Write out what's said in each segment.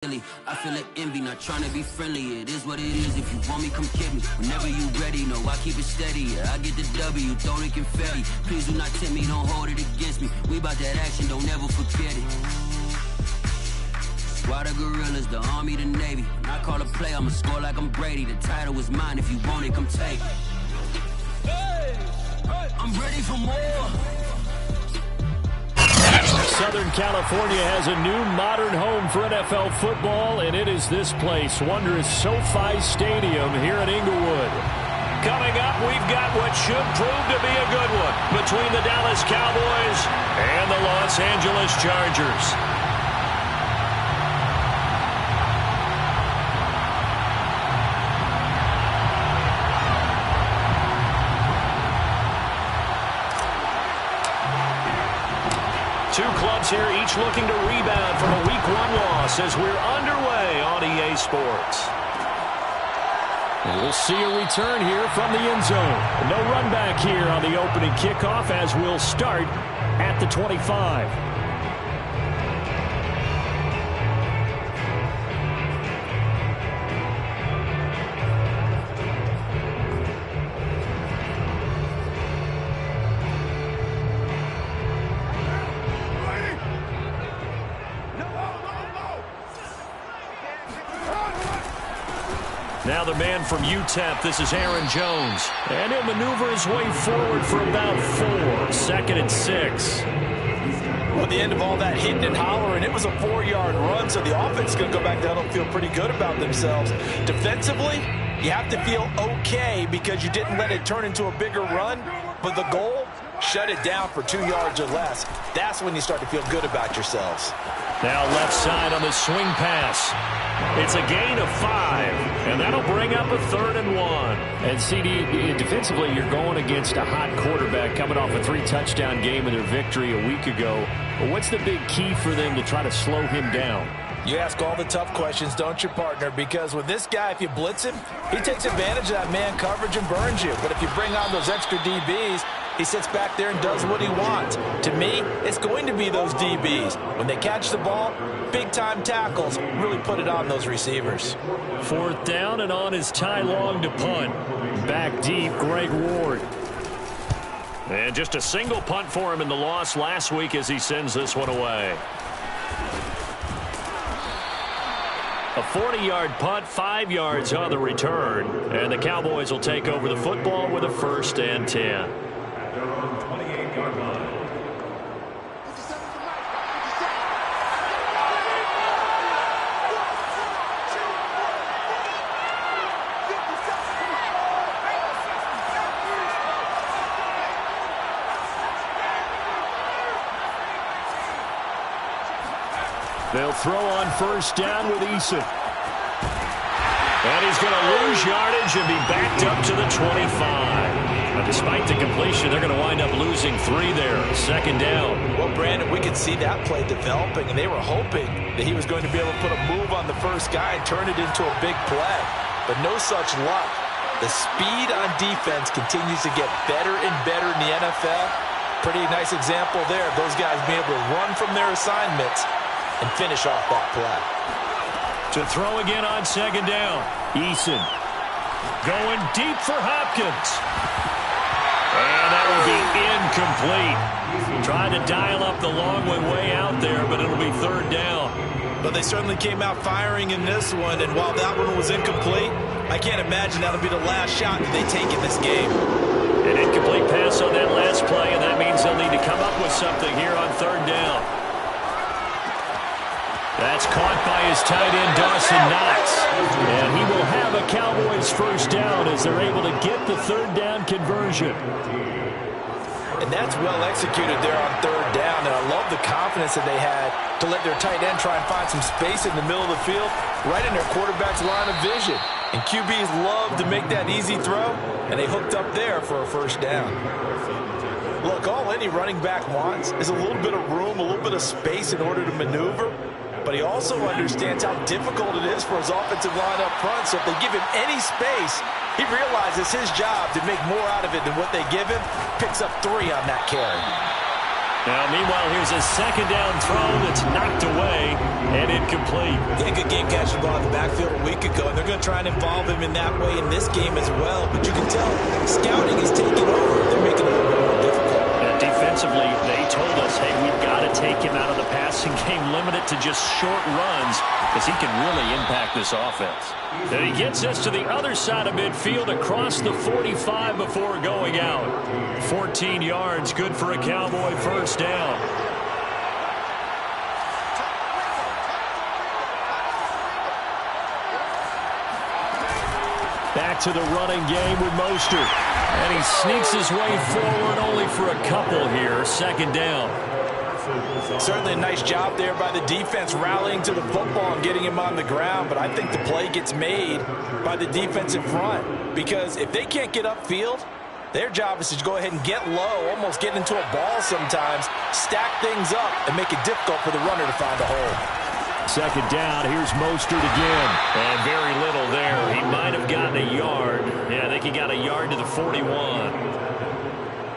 I feel like envy, not trying to be friendly. It is what it is. If you want me, come get me. Whenever you ready, no, I keep it steady. Yeah, I get the W, throw the confetti. Please do not tempt me, don't hold it against me. We about that action, don't ever forget it. Squad of gorillas, the army, the navy. When I call a play, I'ma score like I'm Brady. The title is mine, if you want it, come take it. I'm ready for more. Southern California has a new modern home for NFL football, and it is this place, wondrous SoFi Stadium here in Inglewood. Coming up, we've got what should prove to be a good one between the Dallas Cowboys and the Los Angeles Chargers. Two clubs here, each looking to rebound from a Week 1 loss as we're underway on EA Sports. And we'll see a return here from the end zone. No run back here on the opening kickoff as we'll start at the 25. Now the man from UTEP, this is Aaron Jones. And he'll maneuver his way forward for about 4. 2nd and 6. Well, at the end of all that hitting and hollering, it was a 4-yard run, so the offense is going to go back down and feel pretty good about themselves. Defensively, you have to feel okay because you didn't let it turn into a bigger run, but the goal, shut it down for 2 yards or less. That's when you start to feel good about yourselves. Now left side on the swing pass. It's a gain of 5, and that'll bring up a 3rd and 1. And CD, defensively, you're going against a hot quarterback coming off a 3-touchdown game in their victory a week ago. But what's the big key for them to try to slow him down? You ask all the tough questions, don't you, partner? Because with this guy, if you blitz him, he takes advantage of that man coverage and burns you. But if you bring on those extra DBs, he sits back there and does what he wants. To me, it's going to be those DBs. When they catch the ball, big-time tackles really put it on those receivers. 4th down, and on is Ty Long to punt. Back deep, Greg Ward. And just a single punt for him in the loss last week as he sends this one away. A 40-yard punt, 5 yards on the return. And the Cowboys will take over the football with a 1st and 10. They'll throw on 1st down with Eason. And he's going to lose yardage and be backed up to the 25. Now, despite the completion, they're going to wind up losing 3 there. 2nd down. Well, Brandon, we could see that play developing, and they were hoping that he was going to be able to put a move on the first guy and turn it into a big play. But no such luck. The speed on defense continues to get better and better in the NFL. Pretty nice example there of those guys being able to run from their assignments and finish off that play. To throw again on 2nd down. Eason going deep for Hopkins. And that will be incomplete. Trying to dial up the long way out there, but it'll be 3rd down. But they certainly came out firing in this one, and while that one was incomplete, I can't imagine that'll be the last shot that they take in this game. An incomplete pass on that last play, and that means they'll need to come up with something here on 3rd down. That's caught by his tight end, Dawson Knox. And he will have a Cowboys 1st down as they're able to get the 3rd down conversion. And that's well executed there on 3rd down. And I love the confidence that they had to let their tight end try and find some space in the middle of the field, right in their quarterback's line of vision. And QBs love to make that easy throw, and they hooked up there for a 1st down. Look, all any running back wants is a little bit of room, a little bit of space in order to maneuver. But he also understands how difficult it is for his offensive line up front. So if they give him any space, he realizes his job to make more out of it than what they give him. Picks up 3 on that carry. Now, meanwhile, here's a second down throw that's knocked away and incomplete. Yeah, good game catching the ball in the backfield a week ago, and they're going to try and involve him in that way in this game as well. But you can tell scouting is taking over. They're making it a little bit more difficult. Defensively, they told us, hey, we've got to take him out of the passing game, limit it to just short runs, because he can really impact this offense. And he gets us to the other side of midfield across the 45 before going out. 14 yards, good for a Cowboy first down. Back to the running game with Mostert. And he sneaks his way forward only for a couple here. Second down. Certainly a nice job there by the defense rallying to the football and getting him on the ground. But I think the play gets made by the defensive front. Because if they can't get upfield, their job is to go ahead and get low, almost get into a ball sometimes, stack things up, and make it difficult for the runner to find a hole. Second down, here's Mostert again. And very little there. He might have gotten a yard. Yeah, I think he got a yard to the 41.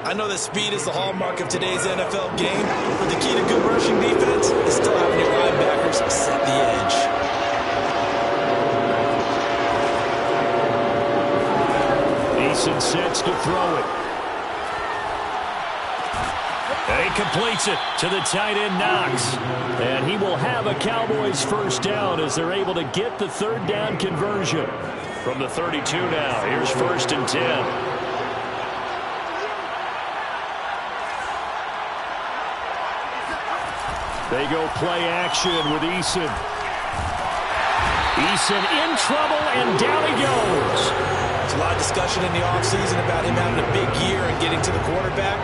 I know that speed is the hallmark of today's NFL game, but the key to good rushing defense is still having your linebackers set the edge. Eason sets to throw it. And he completes it to the tight end, Knox. And he will have a Cowboys first down as they're able to get the third down conversion. From the 32 now, here's 1st and 10. They go play action with Eason. Eason in trouble, and down he goes. There's a lot of discussion in the offseason about him having a big year and getting to the quarterback.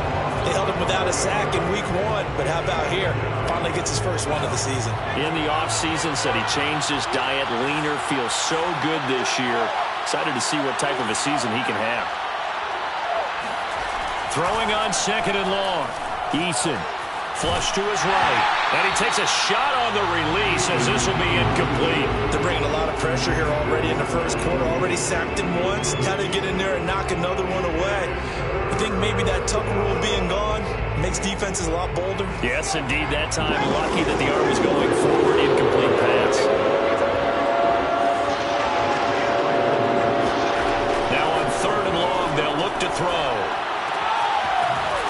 They held him without a sack in week 1, but how about here? Finally gets his first one of the season. In the offseason, said he changed his diet, leaner, feels so good this year. Excited to see what type of a season he can have. Throwing on 2nd and long. Eason, flush to his right. And he takes a shot on the release as this will be incomplete. They're bringing a lot of pressure here already in the first quarter. Already sacked him once. Now they get in there and knock another one away. I think maybe that tuck rule being gone makes defenses a lot bolder. Yes, indeed. That time, lucky that the arm was going forward. Incomplete pass. Now on 3rd and long, they'll look to throw.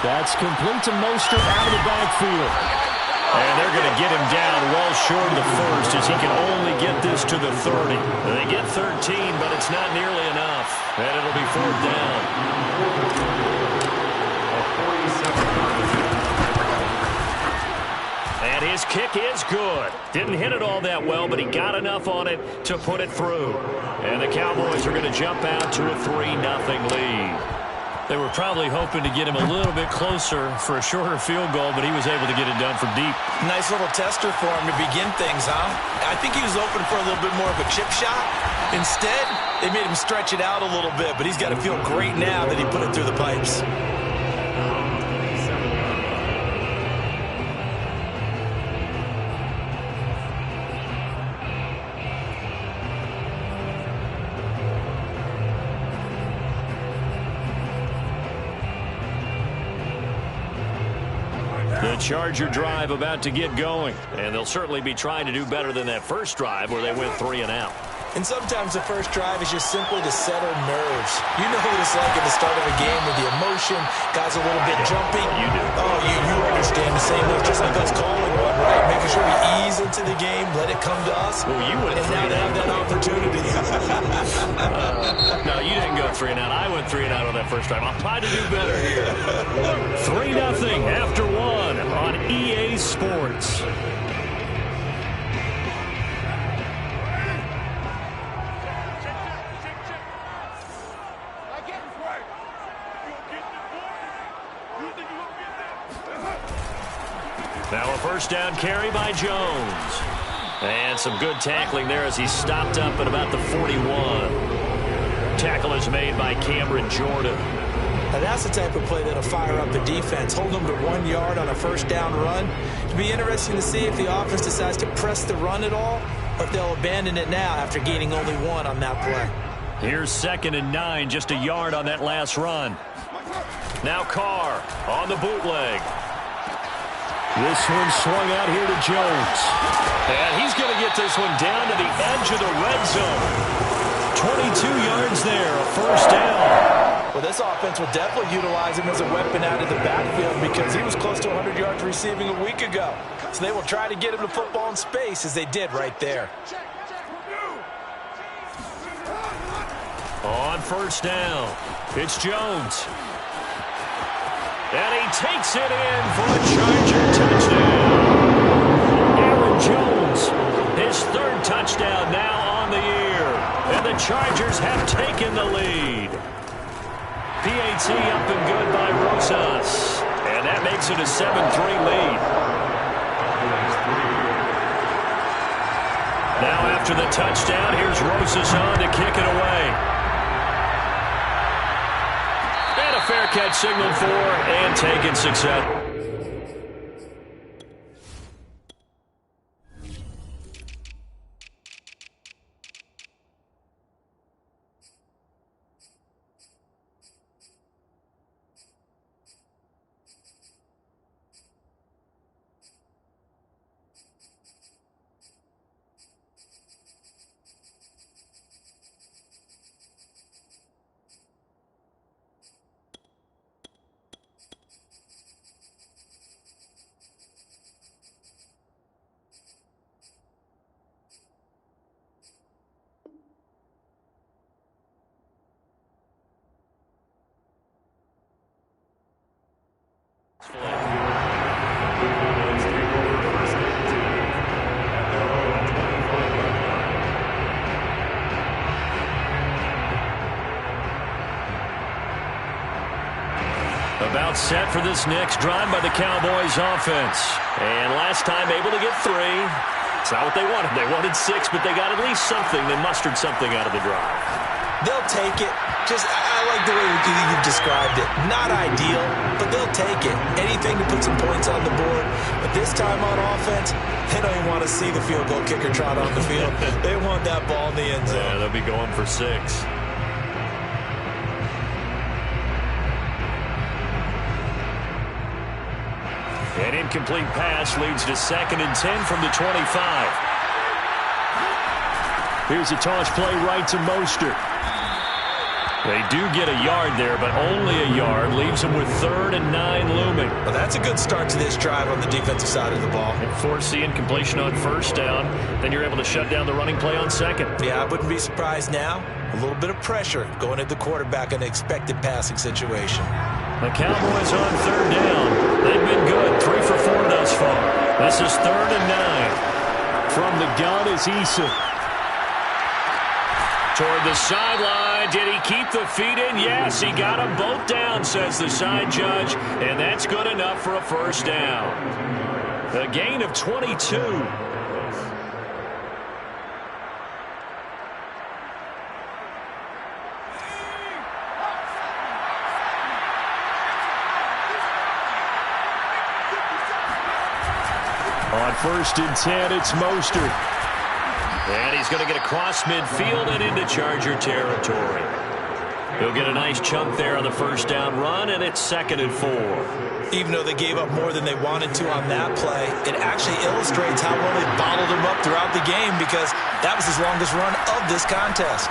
That's complete to Mostert out of the backfield. And they're going to get him down well short of the first as he can only get this to the 30. They get 13, but it's not nearly enough. And it'll be 4th down. And his kick is good. Didn't hit it all that well, but he got enough on it to put it through. And the Cowboys are going to jump out to a 3-0 lead. They were probably hoping to get him a little bit closer for a shorter field goal, but he was able to get it done from deep. Nice little tester for him to begin things, huh? I think he was open for a little bit more of a chip shot. Instead, they made him stretch it out a little bit, but he's got to feel great now that he put it through the pipes. The Charger drive about to get going, and they'll certainly be trying to do better than that first drive where they went 3 and out. And sometimes the first drive is just simply to settle nerves. You know what it's like at the start of a game with the emotion, guys a little bit jumpy. You do. Oh, you understand the same way, just like us calling one, right? Making sure we ease into the game, let it come to us. Well, you went and now they have that opportunity. No, you didn't go 3 and out. I went 3 and out on that first drive. I'll try to do better. 3-0 after 1 on EA Sports. Now a first down carry by Jones. And some good tackling there as he stopped up at about the 41. Tackle is made by Cameron Jordan. Now that's the type of play that'll fire up the defense. Hold them to 1 yard on a first down run. It'll be interesting to see if the offense decides to press the run at all, or if they'll abandon it now after gaining only 1 on that play. Here's 2nd and 9, just a yard on that last run. Now Carr on the bootleg. This one swung out here to Jones. And he's going to get this one down to the edge of the red zone. 22 yards there, a first down. Well, this offense will definitely utilize him as a weapon out of the backfield because he was close to 100 yards receiving a week ago. So they will try to get him the football in space as they did right there. On first down, it's Jones. And he takes it in for a Charger touchdown. Aaron Jones, his third touchdown now on the year. And the Chargers have taken the lead. PAT up and good by Rosas. And that makes it a 7-3 lead. Now after the touchdown, here's Rosas on to kick it away. And a fair catch signaled for and taken success. About set for this next drive by the Cowboys offense. And last time able to get 3. It's not what they wanted. They wanted 6, but they got at least something. They mustered something out of the drive. They'll take it. I like the way you've described it. Not ideal, but they'll take it. Anything to put some points on the board. But this time on offense, they don't even want to see the field goal kicker trot on the field. They want that ball in the end zone. Yeah, they'll be going for 6. An incomplete pass leads to 2nd and 10 from the 25. Here's a toss play right to Mostert. They do get a yard there, but only a yard. Leaves them with 3rd and 9 looming. Well, that's a good start to this drive on the defensive side of the ball. Force the incompletion on first down. Then you're able to shut down the running play on 2nd. Yeah, I wouldn't be surprised now. A little bit of pressure going at the quarterback in an expected passing situation. The Cowboys on 3rd down. They've been good. 3 for 4 thus far. This is 3rd and 9. From the gun is Eason. Toward the sideline. Did he keep the feet in? Yes, he got them both down, says the side judge. And that's good enough for a first down. A gain of 22. On 1st and 10, it's Mostert. And he's going to get across midfield and into Charger territory. He'll get a nice chunk there on the first down run, and it's 2nd and 4. Even though they gave up more than they wanted to on that play, it actually illustrates how well they bottled him up throughout the game because that was his longest run of this contest.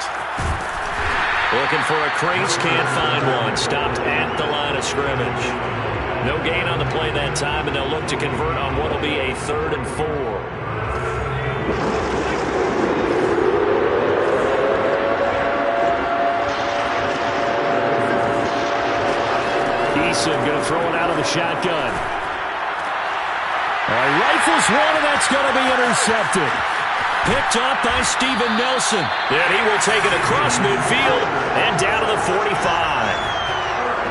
Looking for a crease, can't find one. Stopped at the line of scrimmage. No gain on the play that time, and they'll look to convert on what will be a 3rd and 4. Eason going to throw it out of the shotgun. Rifles one, and that's going to be intercepted. Picked up by Steven Nelson. And he will take it across midfield and down to the 45.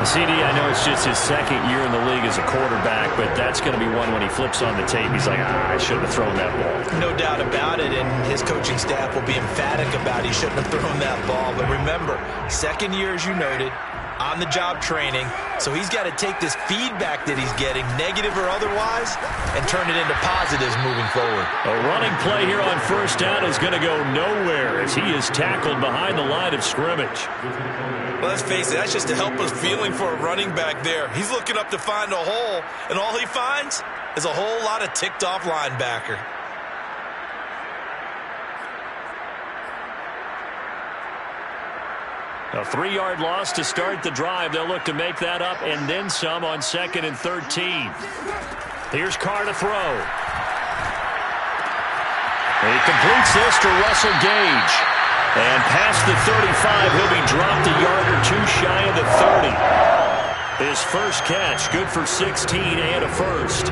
CD, I know it's just his 2nd year in the league as a quarterback, but that's going to be one when he flips on the tape. He's like, I shouldn't have thrown that ball. No doubt about it, and his coaching staff will be emphatic about he shouldn't have thrown that ball. But remember, 2nd year, as you noted, on-the-job training, so he's got to take this feedback that he's getting, negative or otherwise, and turn it into positives moving forward. A running play here on first down is going to go nowhere as he is tackled behind the line of scrimmage. Well, let's face it, that's just a helpless feeling for a running back there. He's looking up to find a hole, and all he finds is a whole lot of ticked-off linebacker. A 3-yard loss to start the drive. They'll look to make that up and then some on 2nd and 13. Here's Carr to throw. He completes this to Russell Gage. And past the 35, he'll be dropped a yard or two shy of the 30. His first catch, good for 16 and a first.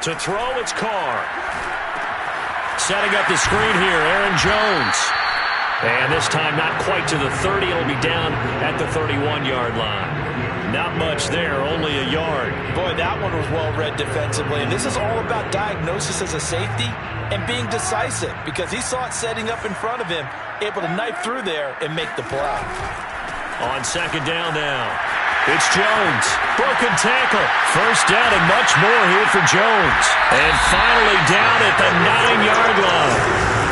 To throw, it's Carr. Setting up the screen here, Aaron Jones. And this time not quite to the 30. It'll be down at the 31-yard line. Not much there, only a yard. Boy, that one was well-read defensively. And this is all about diagnosis as a safety and being decisive, because he saw it setting up in front of him, able to knife through there and make the play. On 2nd down now. It's Jones. Broken tackle. First down and much more here for Jones. And finally down at the 9-yard line.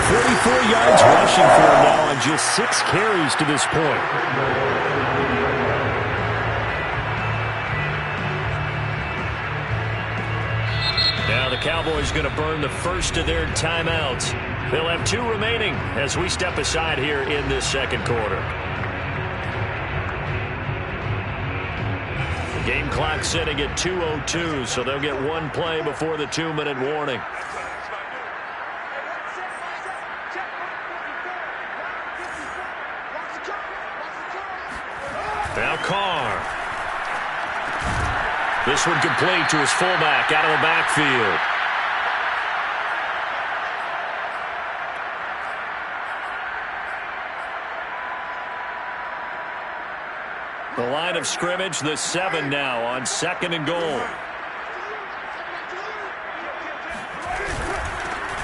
44 yards rushing for him now on just 6 carries to this point. Now the Cowboys going to burn the first of their timeouts. They'll have 2 remaining as we step aside here in this second quarter. Game clock sitting at 2:02, so they'll get 1 play before the 2-minute warning. Now Carr. This one complete to his fullback out of the backfield. The line of scrimmage, the 7 now on 2nd and goal.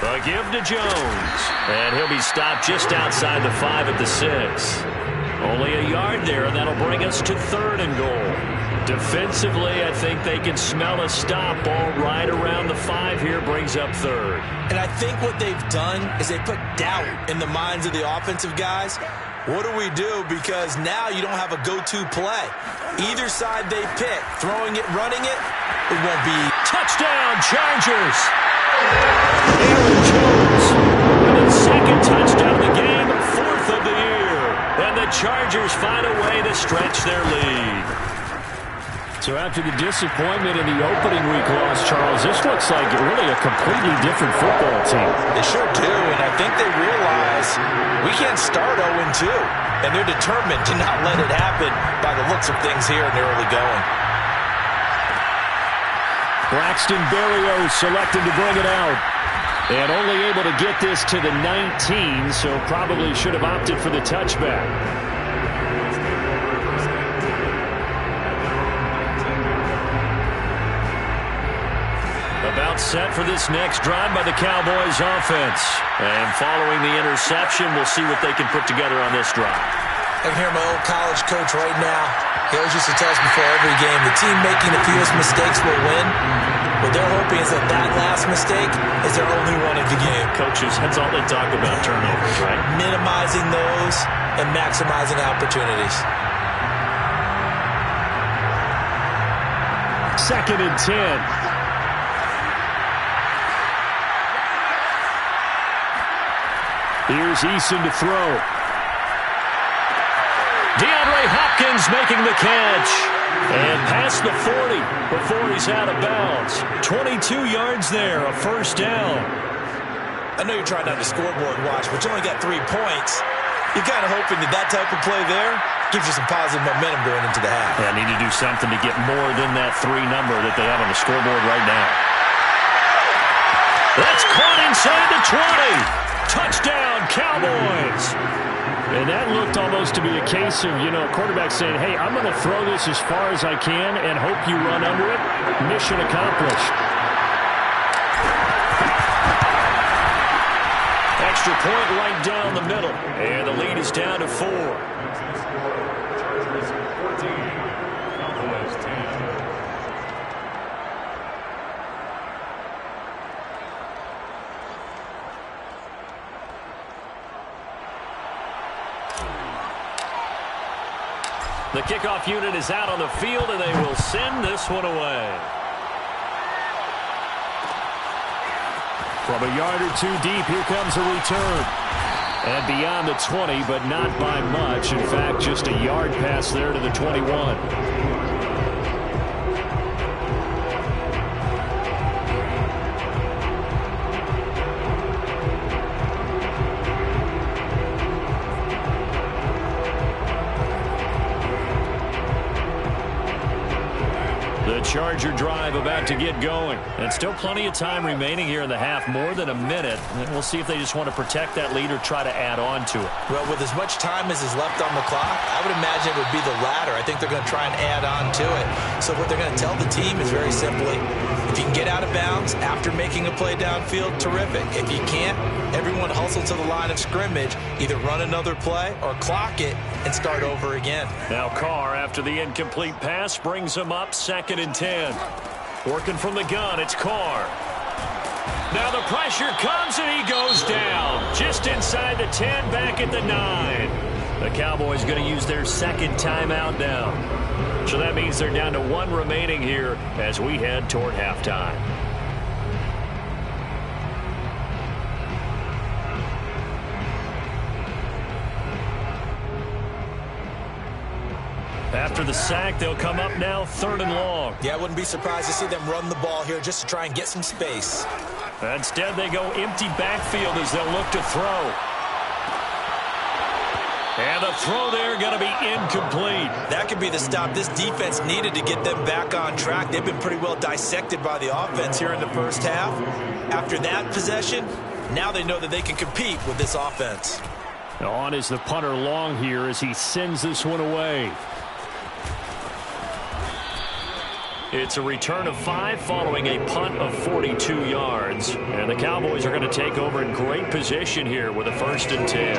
The give to Jones. And he'll be stopped just outside the 5 at the 6. Only a yard there, and that'll bring us to 3rd and goal. Defensively, I think they can smell a stop. Ball right around the 5 here brings up 3rd. And I think what they've done is they put doubt in the minds of the offensive guys. What do we do? Because now you don't have a go-to play. Either side they pick, throwing it, running it, it won't be. Touchdown, Chargers! Aaron Jones with his 2nd touchdown of the game, 4th of the year. And the Chargers find a way to stretch their lead. So after the disappointment in the opening week loss, Charles, this looks like really a completely different football team. They sure do, and I think they realize we can't start 0-2, and they're determined to not let it happen by the looks of things here in the early going. Braxton Berrios selected to bring it out. And only able to get this to the 19, so probably should have opted for the touchback. About set for this next drive by the Cowboys offense. And following the interception, we'll see what they can put together on this drive. I can hear my old college coach right now. He always used to tell us before every game, the team making the fewest mistakes will win. What they're hoping is that that last mistake is their only one of the game. Coaches, that's all they talk about, turnovers, right? Minimizing those and maximizing opportunities. 2nd and 10. Here's Eason to throw. DeAndre Hopkins making the catch. And past the 40 before he's out of bounds. 22 yards there, a first down. I know you're trying not to scoreboard watch, but you only got 3 points. You're kind of hoping that that type of play there gives you some positive momentum going into the half. Yeah, need to do something to get more than that 3 number that they have on the scoreboard right now. That's caught inside the 20. Touchdown, Cowboys! And that looked almost to be a case of, a quarterback saying, hey, I'm going to throw this as far as I can and hope you run under it. Mission accomplished. Extra point right down the middle. And the lead is down to 4. The kickoff unit is out on the field, and they will send this one away. From a yard or two deep, here comes a return. And beyond the 20, but not by much. In fact, just a yard pass there to the 21. Charger drive about to get going. And still plenty of time remaining here in the half, more than a minute. And we'll see if they just want to protect that lead or try to add on to it. Well, with as much time as is left on the clock, I would imagine it would be the latter. I think they're going to try and add on to it. So what they're going to tell the team is very simply, if you can get out of bounds after making a play downfield, terrific. If you can't, everyone hustle to the line of scrimmage, either run another play or clock it and start over again. Now Carr, after the incomplete pass, brings him up 2nd and 10. Working from the gun, it's Carr. Now the pressure comes and he goes down. Just inside the 10, back at the 9. The Cowboys going to use their second timeout now. So that means they're down to 1 remaining here as we head toward halftime. After the sack, they'll come up now 3rd and long. Yeah, I wouldn't be surprised to see them run the ball here just to try and get some space. Instead, they go empty backfield as they'll look to throw. And the throw there going to be incomplete. That could be the stop this defense needed to get them back on track. They've been pretty well dissected by the offense here in the first half. After that possession, now they know that they can compete with this offense. On is the punter Long here as he sends this one away. It's a return of 5 following a punt of 42 yards. And the Cowboys are going to take over in great position here with a 1st and 10.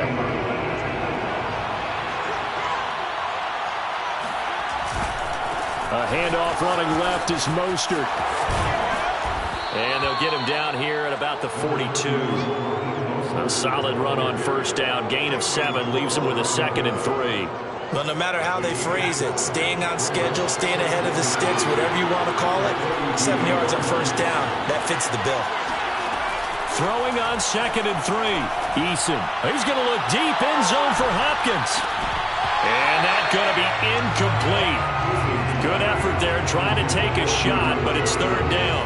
A handoff running left is Mostert. And they'll get him down here at about the 42. A solid run on 1st down. Gain of 7 leaves him with a 2nd and 3. Well, no matter how they phrase it, staying on schedule, staying ahead of the sticks, whatever you want to call it, 7 yards on 1st down, that fits the bill. Throwing on 2nd and 3. Eason. He's going to look deep, end zone for Hopkins. And that's going to be incomplete. Good effort there trying to take a shot, but it's 3rd down.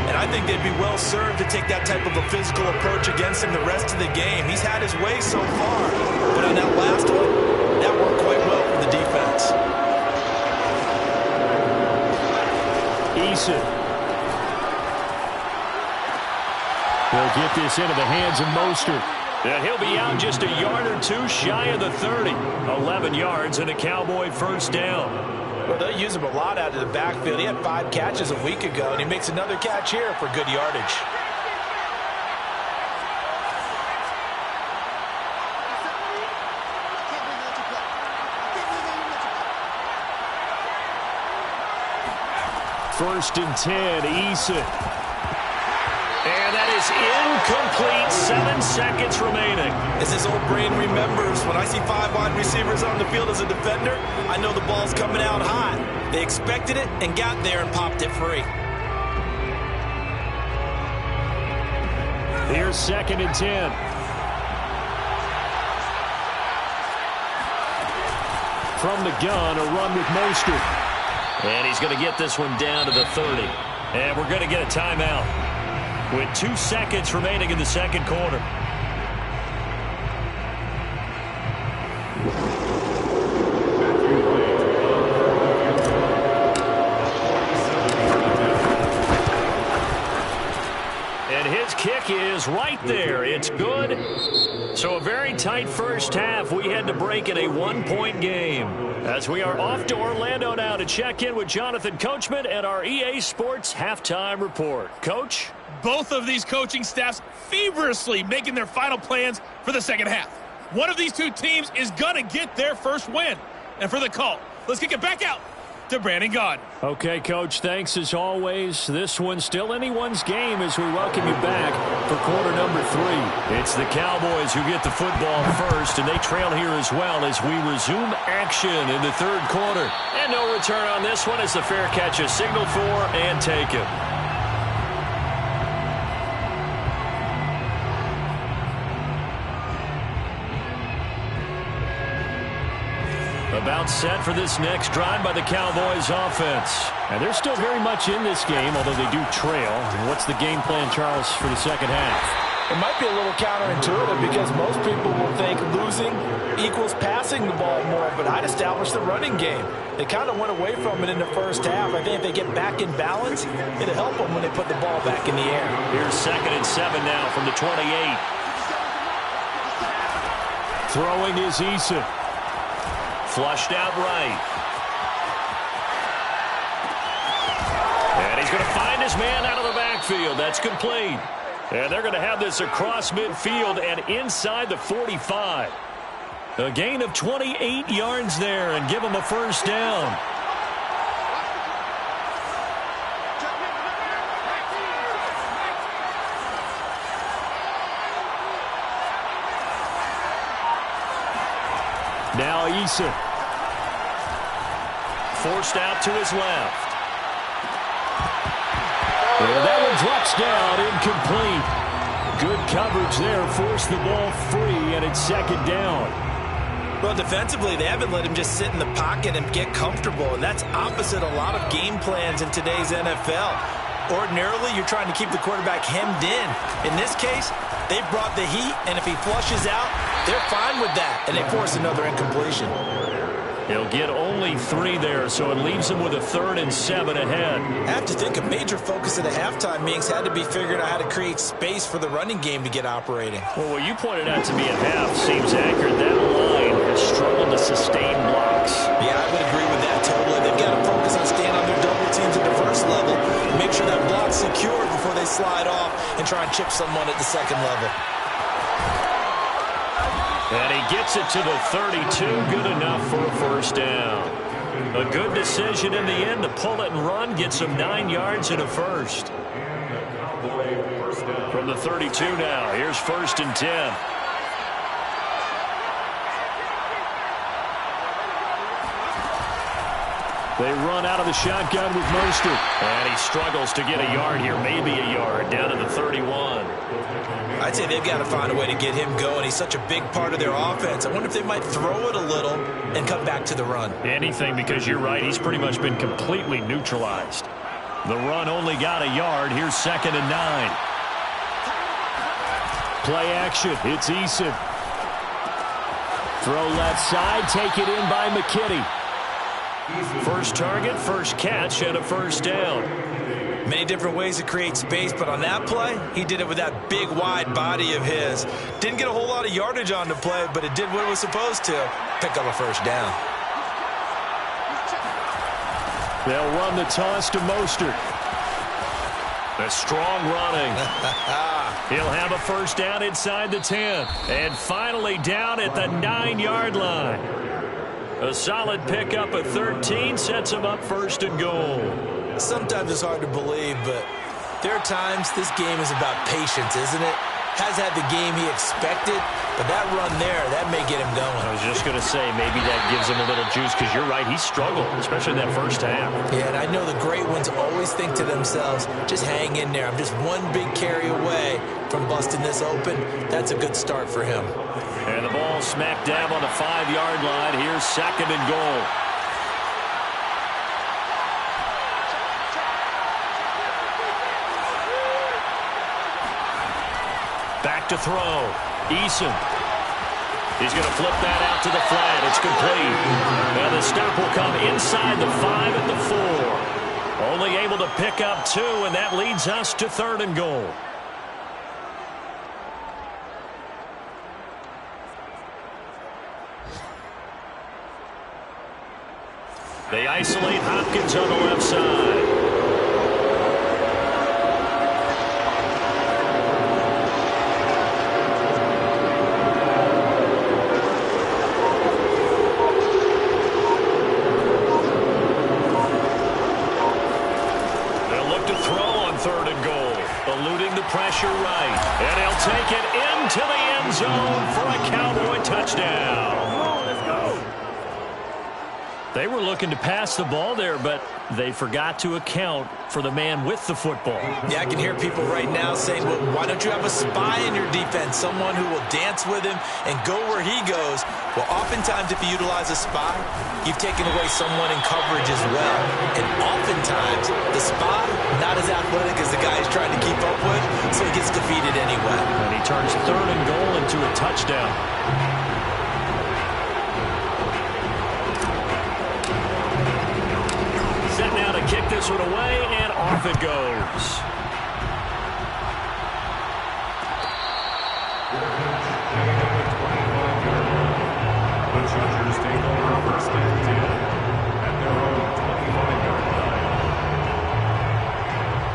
And I think they'd be well served to take that type of a physical approach against him the rest of the game. He's had his way so far, but on that last one, that worked quite well for the defense. Eason. They'll get this into the hands of Mostert. And he'll be out just a yard or 2 shy of the 30. 11 yards and a Cowboy 1st down. Well, they'll use him a lot out of the backfield. He had 5 catches a week ago, and he makes another catch here for good yardage. First and 10, Eason. And that is incomplete. 7 seconds remaining. As his old brain remembers, when I see 5 wide receivers on the field as a defender, I know the ball's coming out hot. They expected it and got there and popped it free. Here's 2nd and 10. From the gun, a run with Mostert. And he's going to get this one down to the 30. And we're going to get a timeout with 2 seconds remaining in the 2nd quarter. And his kick is right there. It's good. So a very tight first half. We had to break in a one-point game. As we are off to Orlando now to check in with Jonathan Coachman and our EA Sports Halftime Report. Coach? Both of these coaching staffs feverishly making their final plans for the second half. One of these two teams is going to get their first win. And for the call, let's kick it back out to Brandon Gaudin. Okay, Coach, thanks as always. This one's still anyone's game as we welcome you back for quarter number 3. It's the Cowboys who get the football first, and they trail here as well as we resume action in the third quarter. And no return on this one as the fair catch is signaled for and taken. About set for this next drive by the Cowboys offense. And they're still very much in this game, although they do trail. What's the game plan, Charles, for the second half? It might be a little counterintuitive because most people will think losing equals passing the ball more, but I'd establish the running game. They kind of went away from it in the first half. I think if they get back in balance, it'll help them when they put the ball back in the air. Here's 2nd and 7 now from the 28. Throwing is Eason. Flushed out right. And he's going to find his man out of the backfield. That's complete. And they're going to have this across midfield and inside the 45. A gain of 28 yards there and give them a first down. Now Eason. Forced out to his left. And that one drops down, incomplete. Good coverage there, forced the ball free, and it's 2nd down. Well, defensively, they haven't let him just sit in the pocket and get comfortable, and that's opposite a lot of game plans in today's NFL. Ordinarily, you're trying to keep the quarterback hemmed in. In this case, they brought the heat, and if he flushes out, they're fine with that, and they force another incompletion. He'll get only 3 there, so it leaves him with a 3rd and 7 ahead. I have to think a major focus of the halftime meetings had to be figuring out how to create space for the running game to get operating. Well, what you pointed out to me at half seems accurate. That line has struggled to sustain blocks. Yeah, I would agree with that totally. They've got to focus on staying on their double teams at the first level, make sure that block's secure before they slide off and try and chip someone at the second level. And he gets it to the 32, good enough for a first down. A good decision in the end to pull it and run, gets him 9 yards and a first. From the 32 now, here's 1st and 10. They run out of the shotgun with Mostert. And he struggles to get a yard here, maybe a yard, down to the 31. I'd say they've got to find a way to get him going. He's such a big part of their offense. I wonder if they might throw it a little and come back to the run. Anything, because you're right, he's pretty much been completely neutralized. The run only got a yard. Here's 2nd and 9. Play action. It's Eason. Throw left side. Take it in by McKinney. First target, first catch, and a first down. Many different ways to create space, but on that play, he did it with that big, wide body of his. Didn't get a whole lot of yardage on the play, but it did what it was supposed to. Pick up a first down. They'll run the toss to Mostert. A strong running. He'll have a first down inside the 10. And finally down at the 9-yard line. A solid pickup at 13 sets him up 1st and goal. Sometimes it's hard to believe, but there are times this game is about patience, isn't it? Has had the game he expected, but that run there, that may get him going. I was just going to say, maybe that gives him a little juice, because you're right, he struggled, especially in that first half. Yeah, and I know the great ones always think to themselves, just hang in there. I'm just one big carry away from busting this open. That's a good start for him. And the ball smack dab on the 5-yard line. Here's 2nd and goal. Back to throw. Eason. He's going to flip that out to the flat. It's complete. And the stop will come inside the 5 at the 4. Only able to pick up 2, and that leads us to 3rd and goal. They isolate Hopkins on the left side. They'll look to throw on 3rd and goal. Eluding the pressure right. And he'll take it into the end zone for a Cowboy touchdown. Let's go. They were looking to pass the ball there, but they forgot to account for the man with the football. Yeah, I can hear people right now saying, well, why don't you have a spy in your defense, someone who will dance with him and go where he goes? Well, oftentimes if you utilize a spy, you've taken away someone in coverage as well. And oftentimes, the spy, not as athletic as the guy he's trying to keep up with, so he gets defeated anyway. And he turns 3rd and goal into a touchdown. Set now to kick this one away, and off it goes. The Chargers take over 1st and 10 at their own 25-yard line.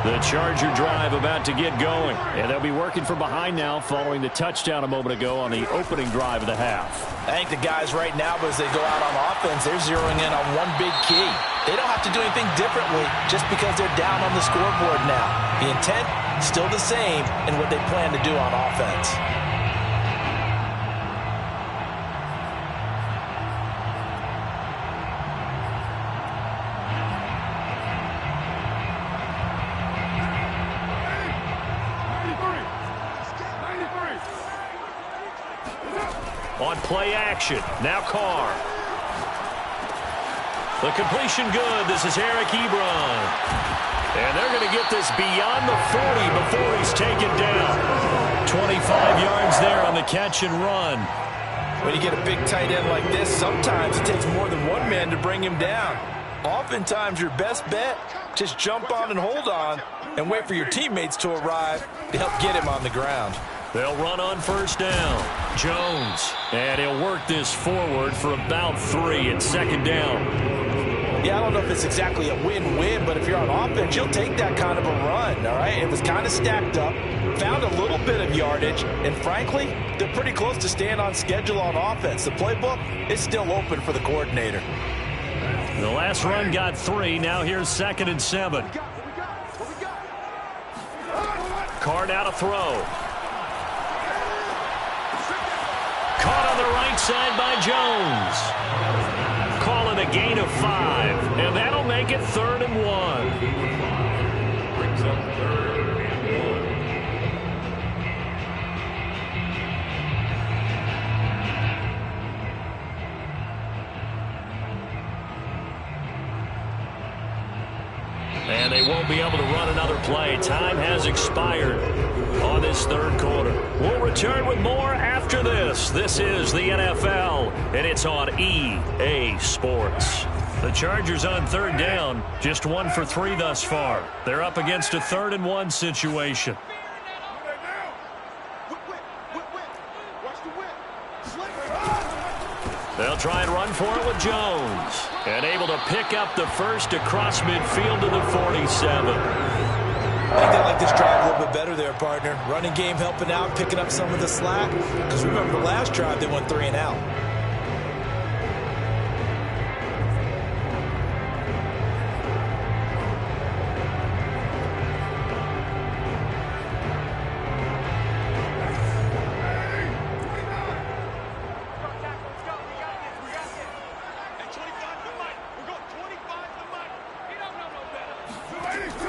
The Charger drive about to get going. And they'll be working from behind now following the touchdown a moment ago on the opening drive of the half. I think the guys right now, as they go out on offense, they're zeroing in on one big key. They don't have to do anything differently just because they're down on the scoreboard now. The intent, still the same in what they plan to do on offense. On play action, now Carr. The completion good. This is Eric Ebron. And they're going to get this beyond the 40 before he's taken down. 25 yards there on the catch and run. When you get a big tight end like this, sometimes it takes more than one man to bring him down. Oftentimes, your best bet, just jump on and hold on and wait for your teammates to arrive to help get him on the ground. They'll run on 1st down. Jones. And he'll work this forward for about 3 at 2nd down. Yeah, I don't know if it's exactly a win-win, but if you're on offense, you'll take that kind of a run, all right? It was kind of stacked up, found a little bit of yardage, and frankly, they're pretty close to staying on schedule on offense. The playbook is still open for the coordinator. The last run got 3. Now here's 2nd and 7. Carr now to throw. Caught on the right side by Jones. Call it a gain of 5, and that'll make it 3rd and 1. Brings up 3rd and 1. And they won't be able to run another play. Time has expired on this 3rd quarter. We'll return with more after this. This is the NFL, and it's on EA Sports. The Chargers on 3rd down, just 1 for 3 thus far. They're up against a 3rd and 1 situation. They'll try and run for it with Jones. And able to pick up the first across midfield to the 47. I think they like this drive a little bit better there, partner. Running game helping out, picking up some of the slack. Because remember, the last drive, they went 3 and out.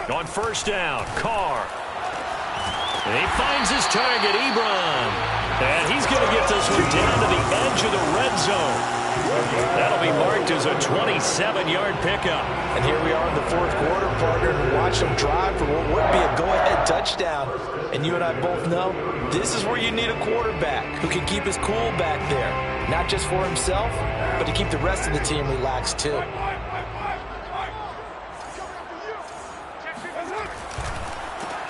On 1st down, Carr. And he finds his target, Ebron. And he's going to get this one down to the edge of the red zone. That'll be marked as a 27-yard pickup. And here we are in the 4th quarter, partner, and watch them drive for what would be a go-ahead touchdown. And you and I both know this is where you need a quarterback who can keep his cool back there. Not just for himself, but to keep the rest of the team relaxed, too.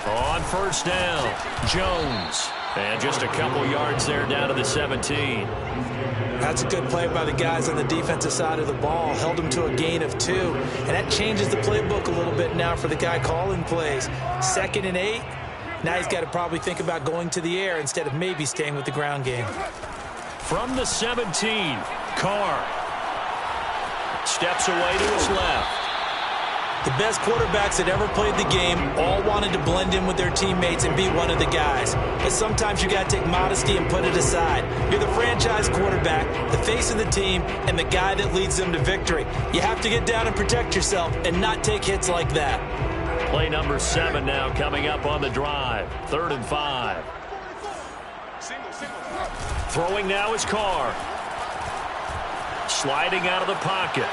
On 1st down, Jones. And just a couple yards there down to the 17. That's a good play by the guys on the defensive side of the ball. Held them to a gain of 2. And that changes the playbook a little bit now for the guy calling plays. 2nd and 8. Now he's got to probably think about going to the air instead of maybe staying with the ground game. From the 17, Carr steps away to his left. The best quarterbacks that ever played the game all wanted to blend in with their teammates and be one of the guys. But sometimes you got to take modesty and put it aside. You're the franchise quarterback, the face of the team, and the guy that leads them to victory. You have to get down and protect yourself and not take hits like that. Play number 7 now coming up on the drive. 3rd and 5. Throwing now is Carr. Sliding out of the pocket.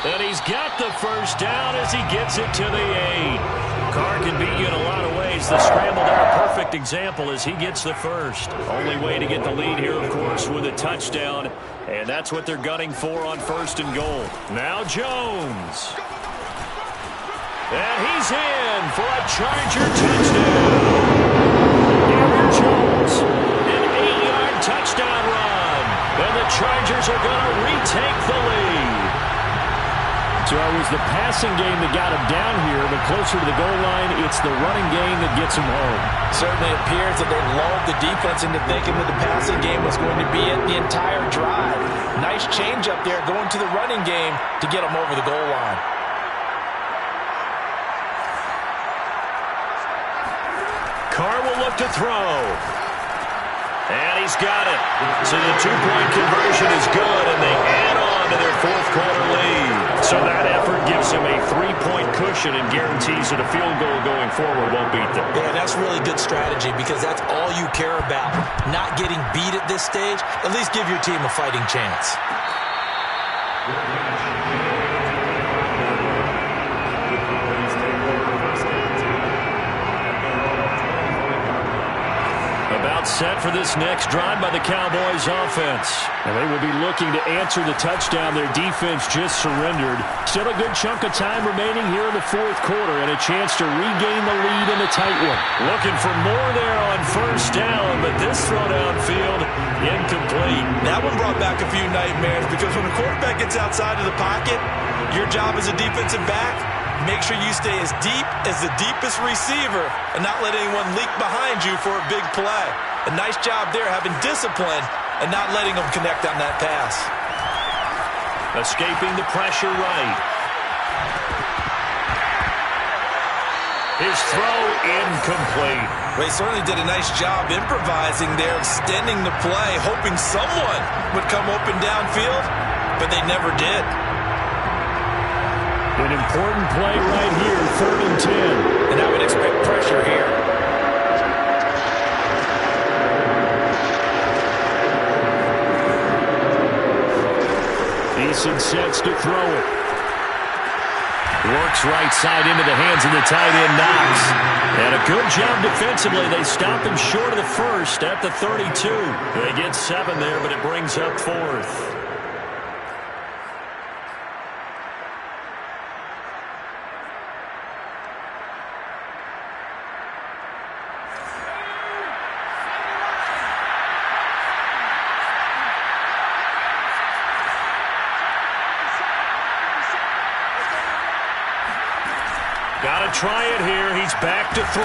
And he's got the first down as he gets it to the 8. Carr can beat you in a lot of ways. The scramble there, a perfect example as he gets the first. Only way to get the lead here, of course, with a touchdown. And that's what they're gunning for on 1st and goal. Now Jones. And he's in for a Charger touchdown. Aaron Jones, an 8-yard touchdown run. And the Chargers are going to retake the lead. So it was the passing game that got him down here, but closer to the goal line, it's the running game that gets him home. Certainly appears that they lulled the defense into thinking that the passing game was going to be it the entire drive. Nice change up there going to the running game to get them over the goal line. Carr will look to throw. And he's got it. So the 2-point conversion is good, and they add on to their 4th quarter lead. So that effort gives them a 3-point cushion and guarantees that a field goal going forward won't beat them. Yeah, that's really good strategy because that's all you care about. Not getting beat at this stage. At least give your team a fighting chance. About set for this next drive by the Cowboys offense. And they will be looking to answer the touchdown their defense just surrendered. Still a good chunk of time remaining here in the 4th quarter and a chance to regain the lead in a tight one. Looking for more there on 1st down, but this throw downfield incomplete. That one brought back a few nightmares because when a quarterback gets outside of the pocket, your job as a defensive back, make sure you stay as deep as the deepest receiver and not let anyone leak behind you for a big play. A nice job there having discipline and not letting them connect on that pass. Escaping the pressure right. His throw incomplete. Well, he certainly did a nice job improvising there, extending the play, hoping someone would come open downfield, but they never did. An important play right here, 3rd and 10. And I would expect pressure here. Eason sets to throw it. Works right side into the hands of the tight end Knox. And a good job defensively. They stop him short of the first at the 32. They get 7 there, but it brings up 4th. Got to try it here. He's back to throw.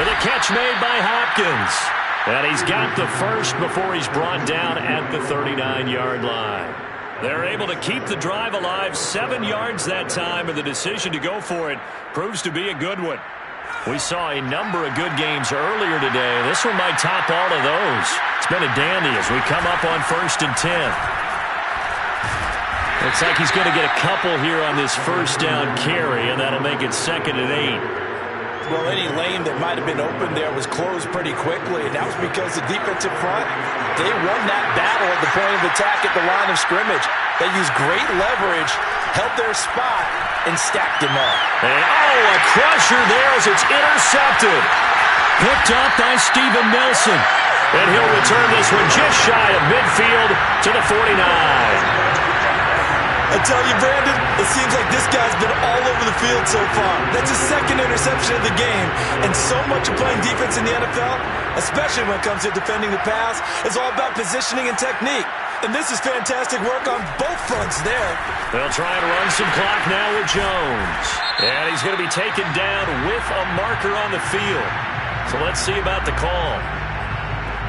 And a catch made by Hopkins. And he's got the first before he's brought down at the 39-yard line. They're able to keep the drive alive, 7 yards that time, and the decision to go for it proves to be a good one. We saw a number of good games earlier today. This one might top all of those. It's been a dandy as we come up on 1st and 10. Looks like he's going to get a couple here on this 1st down carry, and that'll make it 2nd and 8. Well, any lane that might have been open there was closed pretty quickly, and that was because the defensive front, they won that battle at the point of attack at the line of scrimmage. They used great leverage, held their spot, and stacked him up. And, a crusher there as it's intercepted. Picked up by Steven Nelson. And he'll return this one just shy of midfield to the 49. I tell you, Brandon, it seems like this guy's been all over the field so far. That's his second interception of the game. And so much of playing defense in the NFL, especially when it comes to defending the pass, is all about positioning and technique. And this is fantastic work on both fronts there. They'll try and run some clock now with Jones. And he's going to be taken down with a marker on the field. So let's see about the call.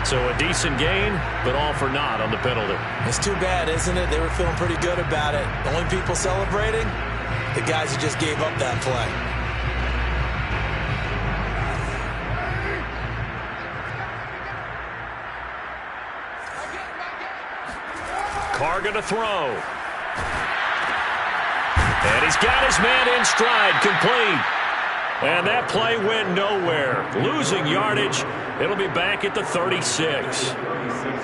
So a decent gain, but all for naught on the penalty. It's too bad, isn't it? They were feeling pretty good about it. The only people celebrating, the guys who just gave up that play. Carr going to throw. And he's got his man in stride, complete. And that play went nowhere. Losing yardage. It'll be back at the 36.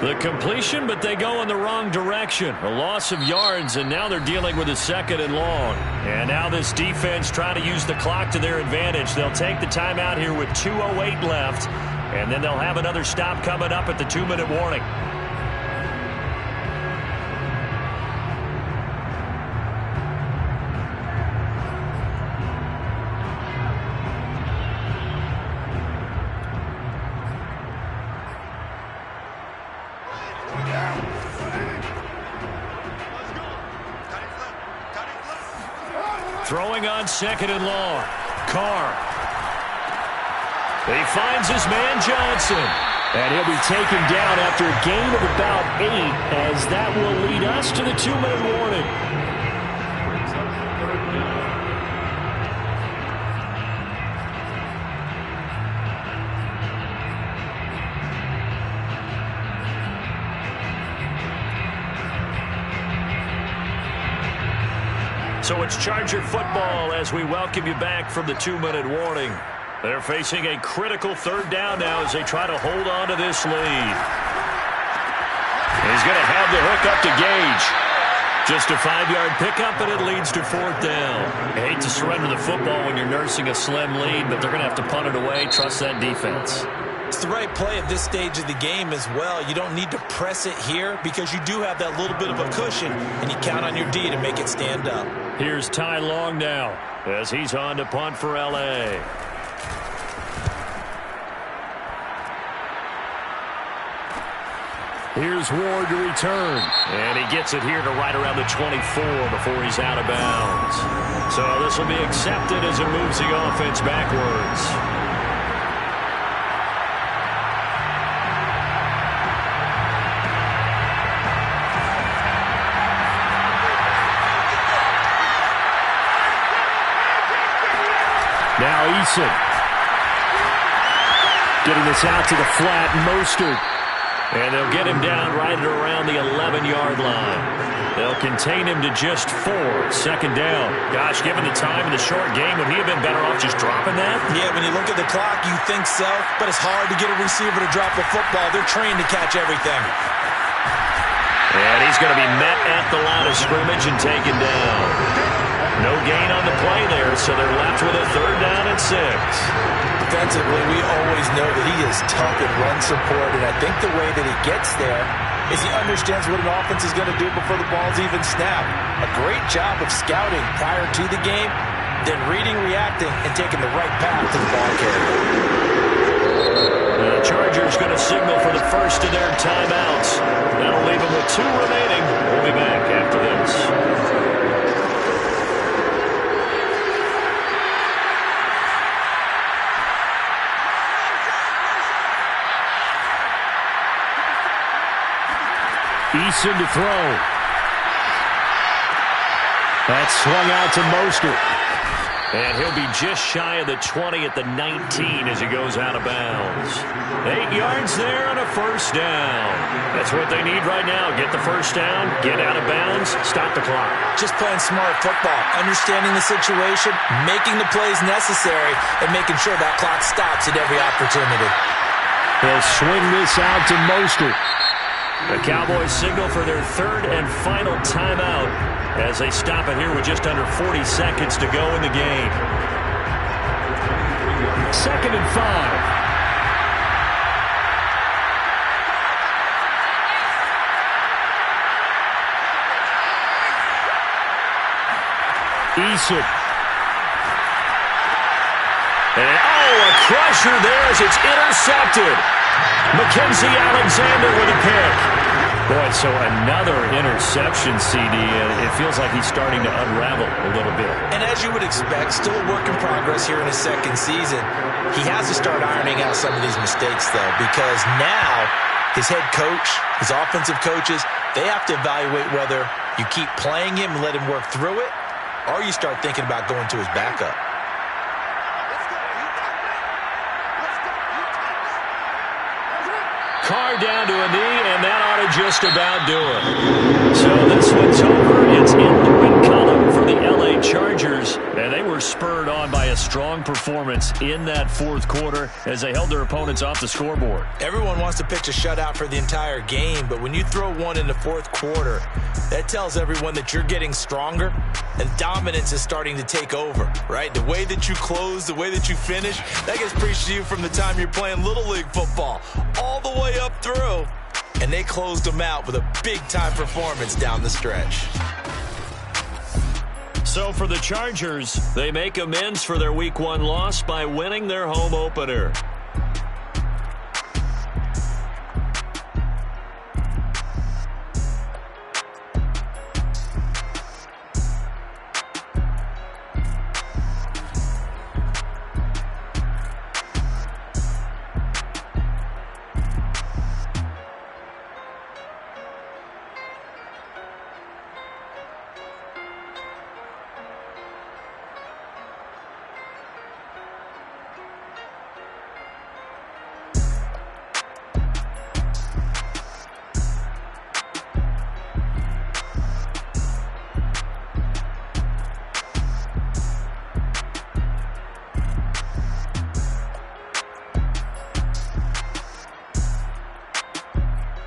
The completion, but they go in the wrong direction. A loss of yards, and now they're dealing with a 2nd and long. And now this defense trying to use the clock to their advantage. They'll take the timeout here with 2:08 left, and then they'll have another stop coming up at the 2-minute warning. Throwing on 2nd and long. Carr. He finds his man Johnson. And he'll be taken down after a gain of about 8, as that will lead us to the 2-minute warning. So it's Charger football as we welcome you back from the 2-minute warning. They're facing a critical 3rd down now as they try to hold on to this lead. He's going to have the hook up to Gage. Just a 5-yard pickup, and it leads to 4th down. I hate to surrender the football when you're nursing a slim lead, but they're going to have to punt it away. Trust that defense. It's the right play at this stage of the game as well. You don't need to press it here because you do have that little bit of a cushion, and you count on your D to make it stand up. Here's Ty Long now as he's on to punt for L.A. Here's Ward to return. And he gets it here to right around the 24 before he's out of bounds. So this will be accepted as it moves the offense backwards. Now Eason. Getting this out to the flat, Mostert. And they'll get him down right at around the 11-yard line. They'll contain him to just 4. 2nd down. Gosh, given the time in the short game, would he have been better off just dropping that? Yeah, when you look at the clock, you think so. But it's hard to get a receiver to drop the football. They're trained to catch everything. And he's going to be met at the line of scrimmage and taken down. No gain on the play there, so they're left with a 3rd down and 6. Defensively, we always know that he is tough in run support, and I think the way that he gets there is he understands what an offense is going to do before the ball's even snapped. A great job of scouting prior to the game, then reading, reacting, and taking the right path to the ball carrier. The Chargers going to signal for the first of their timeouts. That'll leave them with 2 remaining. We'll be back after this. Eason to throw. That's swung out to Mostert. And he'll be just shy of the 20 at the 19 as he goes out of bounds. 8 yards there on a 1st down. That's what they need right now. Get the 1st down, get out of bounds, stop the clock. Just playing smart football, understanding the situation, making the plays necessary, and making sure that clock stops at every opportunity. They'll swing this out to Mostert. The Cowboys signal for their 3rd and final timeout as they stop it here with just under 40 seconds to go in the game. 2nd and 5. Eason. And, a crusher there as it's intercepted. Mackenzie Alexander with a pick. Boy, so another interception, CD, and it feels like he's starting to unravel a little bit. And as you would expect, still a work in progress here in his second season. He has to start ironing out some of these mistakes, though, because now his head coach, his offensive coaches, they have to evaluate whether you keep playing him and let him work through it, or you start thinking about going to his backup. Carr down to a knee, and that ought to just about do it. So this one's over. It's in the win column for the LA Chargers, and they were spurred on by a strong performance in that fourth quarter as they held their opponents off the scoreboard. Everyone wants to pitch a shutout for the entire game, but when you throw one in the fourth quarter, that tells everyone that you're getting stronger and dominance is starting to take over, right? The way that you close, the way that you finish, that gets preached to you from the time you're playing Little League football all the way up through. And they closed them out with a big-time performance down the stretch. So for the Chargers, they make amends for their Week 1 loss by winning their home opener.